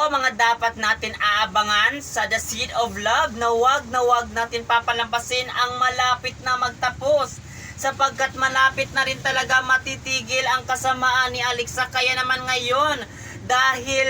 mga dapat natin aabangan sa The Seed of Love na wag natin papalampasin ang malapit na magtapos. Sapagkat malapit na rin talaga matitigil ang kasamaan ni Alexa. Kaya naman ngayon, dahil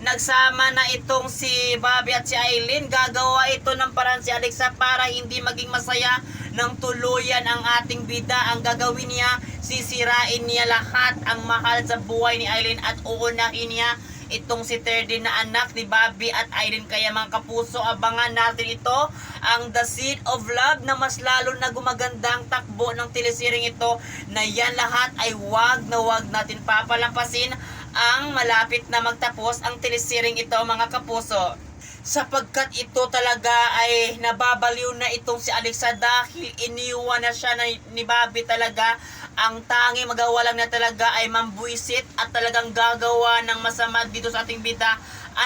nagsama na itong si Bobby at si Aileen, gagawa ito ng paraan si Alexa para hindi maging masaya ng tuluyan ang ating bida. Ang gagawin niya, sisirain niya lahat ang mahal sa buhay ni Aileen at uunahin niya itong si Terdy na anak ni Bobby at Aileen. Kaya mga kapuso, abangan natin ito, ang The Seed of Love, na mas lalo na gumagandang takbo ng telesiring ito, na yan lahat ay wag natin papalampasin ang malapit na magtapos ang telesiring ito mga kapuso. Sapagkat ito talaga ay nababaliw na itong si Alexa dahil iniwan na siya ni Bobby talaga. Ang tangi magawa lang na talaga ay mambuisit at talagang gagawa ng masama dito sa ating bida.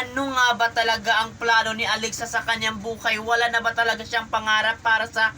Ano nga ba talaga ang plano ni Alexa sa kanyang buhay? Wala na ba talaga siyang pangarap para sa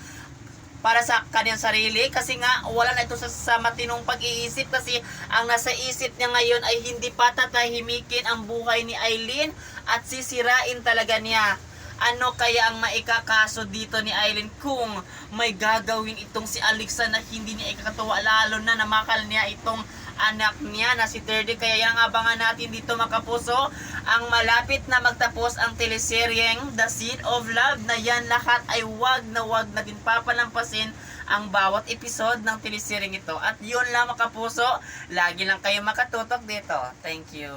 kanyang sarili? Kasi nga wala na ito sa matinong pag-iisip, kasi ang nasa isip niya ngayon ay hindi pa tatahimikin ang buhay ni Aileen at sisirain talaga niya. Ano kaya ang maikakaso dito ni Aileen kung may gagawin itong si Alexa na hindi niya ikakatuwa, lalo na namakal niya itong anak niya na si Terdy? Kaya yung abangan natin dito mga kapuso, ang malapit na magtapos ang teleseryeng The Seed of Love, na yan lahat ay wag natin papalampasin ang bawat episode ng teleseryeng ito. At yun lang mga kapuso, lagi lang kayo makatutok dito. Thank you.